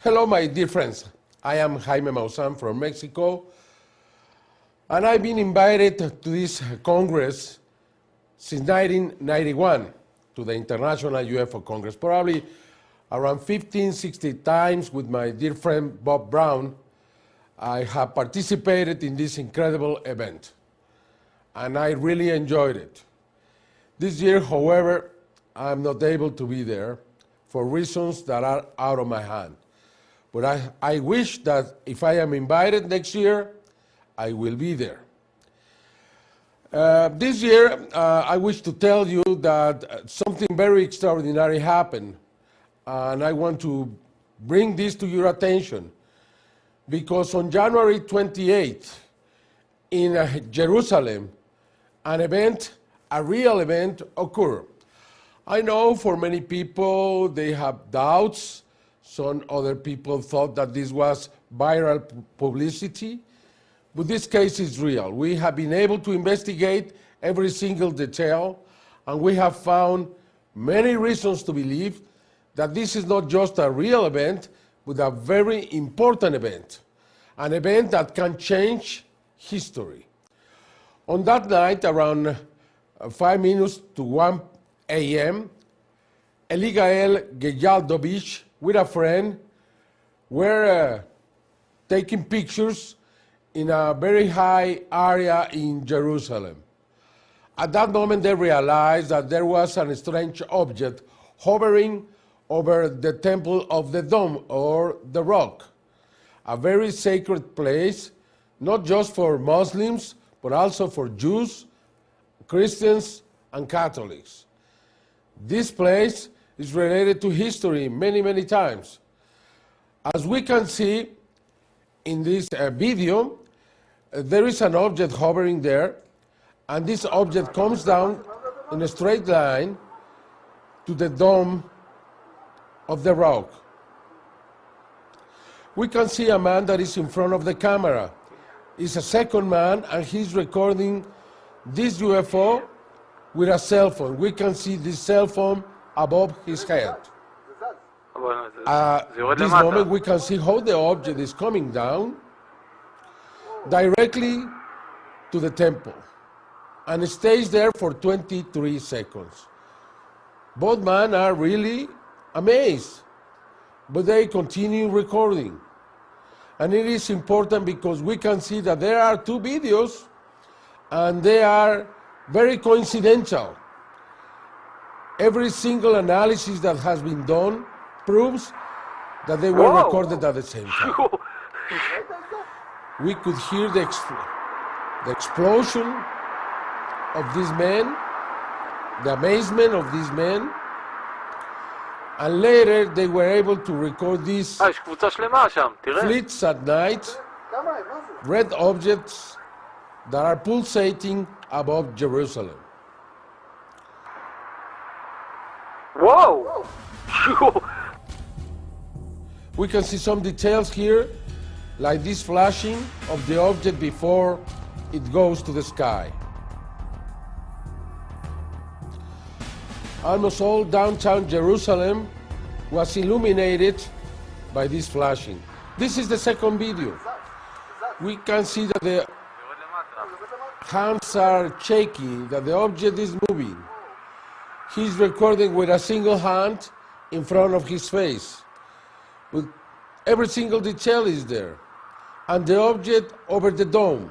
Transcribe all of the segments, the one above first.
Hello, my dear friends. I am Jaime Maussan from Mexico, and I've been invited to this Congress since 1991, to the International UFO Congress, probably around 15, 60 times with my dear friend Bob Brown. I have participated in this incredible event, and I really enjoyed it. This year, however, I'm not able to be there for reasons that are out of my hand. But I wish that if I am invited next year, I will be there. This year, I wish to tell you that something very extraordinary happened, and I want to bring this to your attention, because on January 28th, in Jerusalem, an event, a real event, occurred. I know for many people, they have doubts. Some other people thought that this was viral publicity, but this case is real. We have been able to investigate every single detail, and we have found many reasons to believe that this is not just a real event, but a very important event, an event that can change history. On that night, around 5 minutes to 1 a.m., Eligael Gejaldovich, with a friend, were taking pictures in a very high area in Jerusalem. At that moment, they realized that there was a strange object hovering over the Temple of the Dome, or the Rock, a very sacred place, not just for Muslims, but also for Jews, Christians, and Catholics. This place is related to history many, many times. As we can see in this video, there is an object hovering there, and this object comes down in a straight line to the dome of the rock. We can see a man that is in front of the camera. It's a second man, and he's recording this UFO with a cell phone. We can see this cell phone above his head. At this moment, we can see how the object is coming down directly to the temple, and it stays there for 23 seconds. Both men are really amazed, but they continue recording. And it is important because we can see that there are two videos, and they are very coincidental. Every single analysis that has been done proves that they were recorded at the same time. We could hear the explosion of these men, the amazement of these men, and later they were able to record these fleets at night, red objects that are pulsating above Jerusalem. Whoa! We can see some details here, like this flashing of the object before it goes to the sky. Almost all downtown Jerusalem was illuminated by this flashing. This is the second video. We can see that the hands are shaking, that the object is moving. He's recording with a single hand in front of his face. But every single detail is there. And the object over the dome.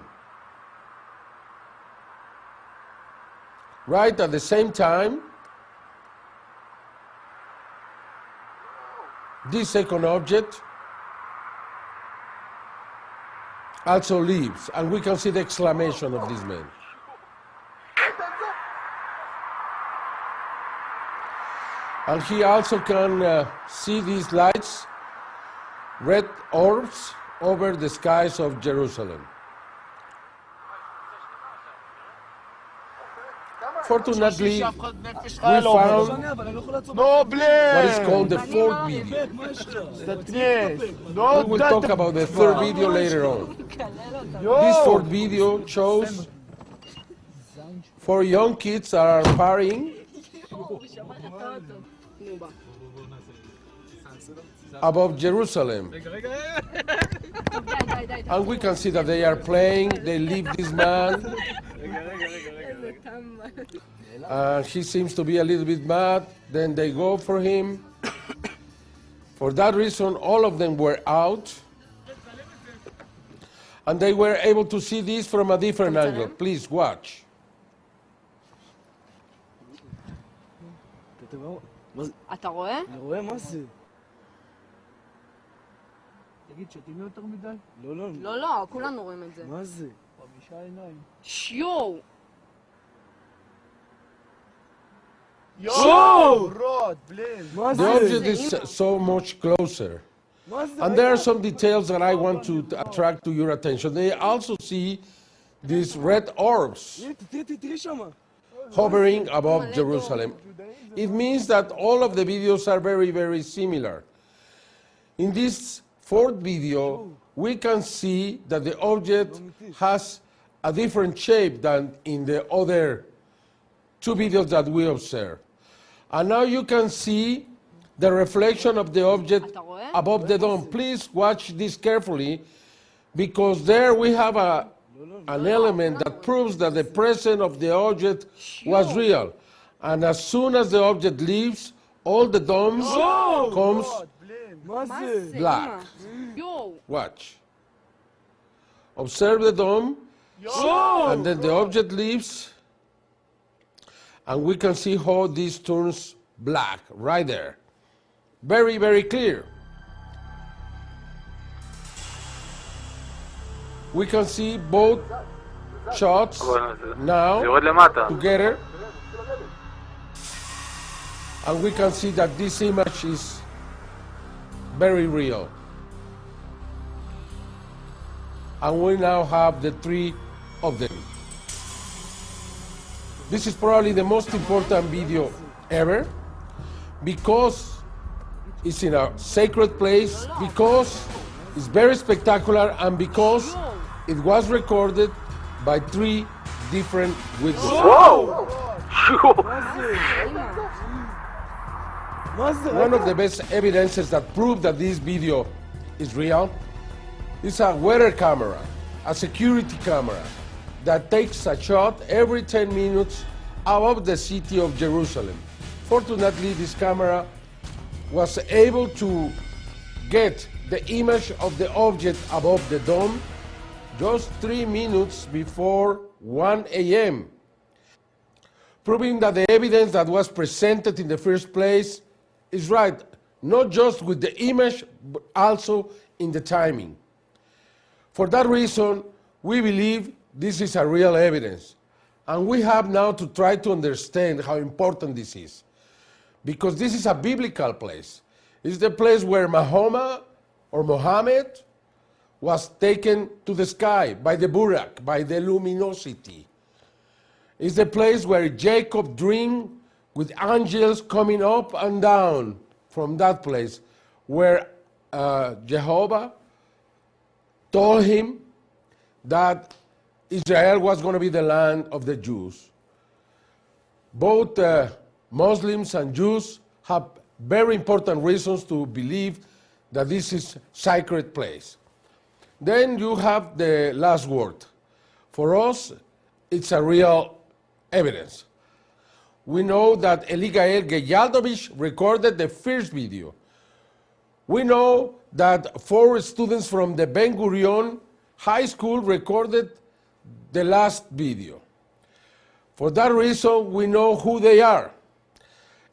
Right at the same time, this second object also leaves, and we can see the exclamation of this man. And he also can see these lights, red orbs, over the skies of Jerusalem. Fortunately, we found what is called the fourth video. We will talk about the third video later on. This fourth video shows 4 young kids that are partying above Jerusalem. And we can see that they are playing, they leave this man. He seems to be a little bit mad, then they go for him. For that reason, all of them were out. And they were able to see this from a different angle. Please watch. אתה רואה? אני רואה מה זה. תגיד, שתים יותר מדי? לא, לא. לא, לא, כולנו רואים את זה. מה זה? 5 עיניים. שיו! יואו! רוד, בלין. מה זה? The object is so much closer. And there are some details that I want to attract to your attention. They also see these red orbs תראי שמה. hovering above Jerusalem. It means that all of the videos are very, very similar. In this fourth video, we can see that the object has a different shape than in the other two videos that we observed. And now you can see the reflection of the object above the dome. Please watch this carefully, because there we have an element that proves that the presence of the object was real. And as soon as the object leaves, all the domes comes black. Watch. Observe the dome, and then the object leaves, and we can see how this turns black right there. Very, very clear. We can see both shots now together, and we can see that this image is very real. And we now have the three of them. This is probably the most important video ever, because it's in a sacred place, because it's very spectacular, and because it was recorded by three different witnesses. Whoa! One of the best evidences that prove that this video is real is a weather camera, a security camera that takes a shot every 10 minutes above the city of Jerusalem. Fortunately, this camera was able to get the image of the object above the dome just 3 minutes before 1 a.m., proving that the evidence that was presented in the first place is right, not just with the image, but also in the timing. For that reason, we believe this is a real evidence. And we have now to try to understand how important this is, because this is a biblical place. It's the place where Muhammad was taken to the sky by the Burak, by the luminosity. It's the place where Jacob dreamed with angels coming up and down from that place, where Jehovah told him that Israel was going to be the land of the Jews. Both Muslims and Jews have very important reasons to believe that this is a sacred place. Then you have the last word. For us, it's a real evidence. We know that Eligael Geyaldovich recorded the first video. We know that 4 students from the Ben Gurion High School recorded the last video. For that reason, we know who they are.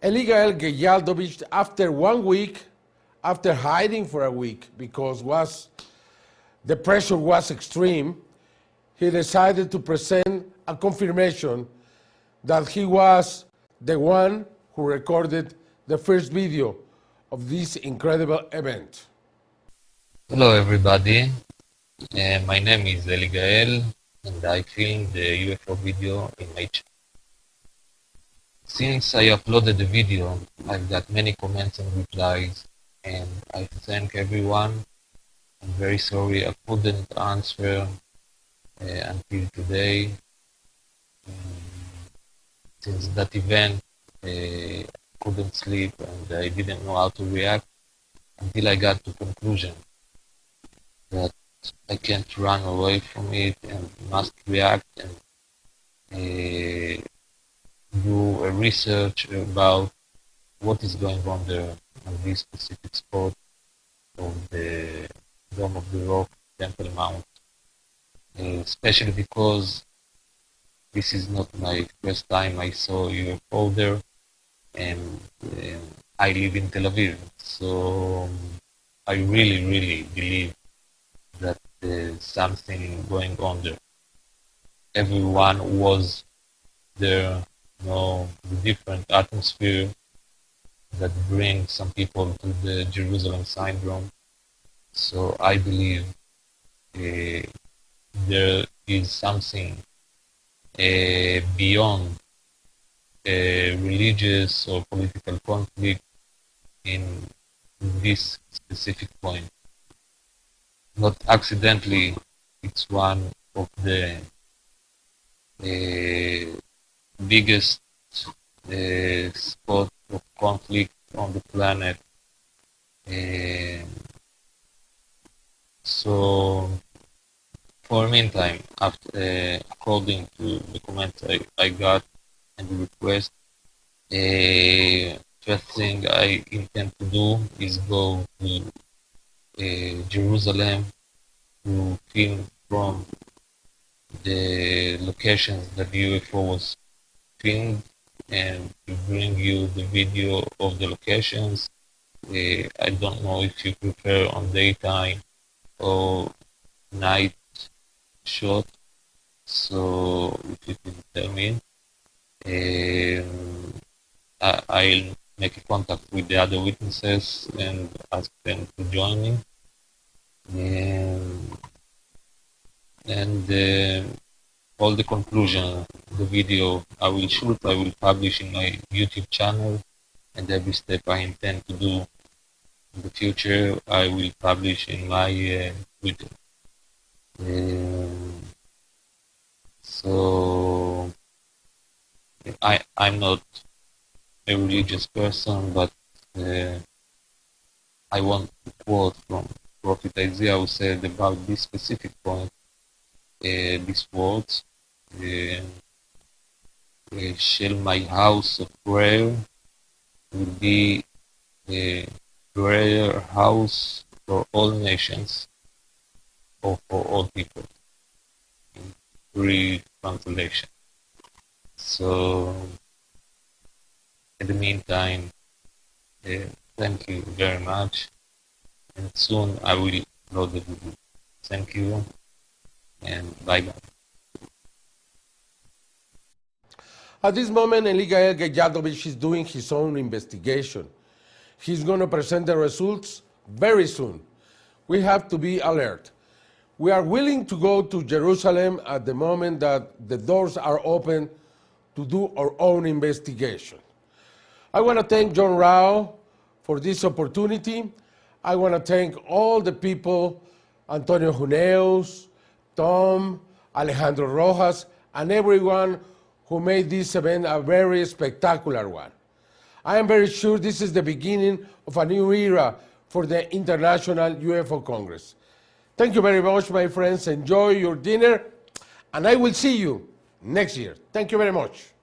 Eligael Geyaldovich, after 1 week, after hiding for a week because the pressure was extreme, he decided to present a confirmation that he was the one who recorded the first video of this incredible event. Hello everybody, my name is Eligael and I filmed the UFO video in my channel. Since I uploaded the video, I've got many comments and replies, and I thank everyone. I'm very sorry I couldn't answer until today. Since that event, I couldn't sleep and I didn't know how to react. until I got to conclusion that I can't run away from it and must react and do a research about what is going on there on this specific spot of the Dome of the Rock, Temple Mount, especially because this is not my first time I saw UFO there, and I live in Tel Aviv, so I really believe that there's something going on there. Everyone was there, you know, the different atmosphere that brings some people to the Jerusalem syndrome. So I believe there is something beyond religious or political conflict in this specific point. Not accidentally, it's one of the biggest spot of conflict on the planet. So, for a meantime, after according to the comments I got and the request, first thing I intend to do is go to Jerusalem to film from the locations that the UFO was filmed and to bring you the video of the locations. I don't know if you prefer on daytime or night shot, so if you can tell me, I'll make a contact with the other witnesses and ask them to join me. And all the conclusion, the video I will shoot, I will publish in my YouTube channel, and every step I intend to do in the future, I will publish in my Twitter. So I'm not a religious person, but I want to quote from Prophet Isaiah who said about this specific point, these words, shall my house of prayer will be a prayer house for all nations or for all people, in free translation. So in the meantime, thank you very much, and soon I will load the video. Thank you, and bye-bye. At this moment, Eligael Gejadovich is doing his own investigation. He's going to present the results very soon. We have to be alert. We are willing to go to Jerusalem at the moment that the doors are open to do our own investigation. I want to thank John Rao for this opportunity. I want to thank all the people, Antonio Juneus, Tom, Alejandro Rojas, and everyone who made this event a very spectacular one. I am very sure this is the beginning of a new era for the International UFO Congress. Thank you very much, my friends. Enjoy your dinner, and I will see you next year. Thank you very much.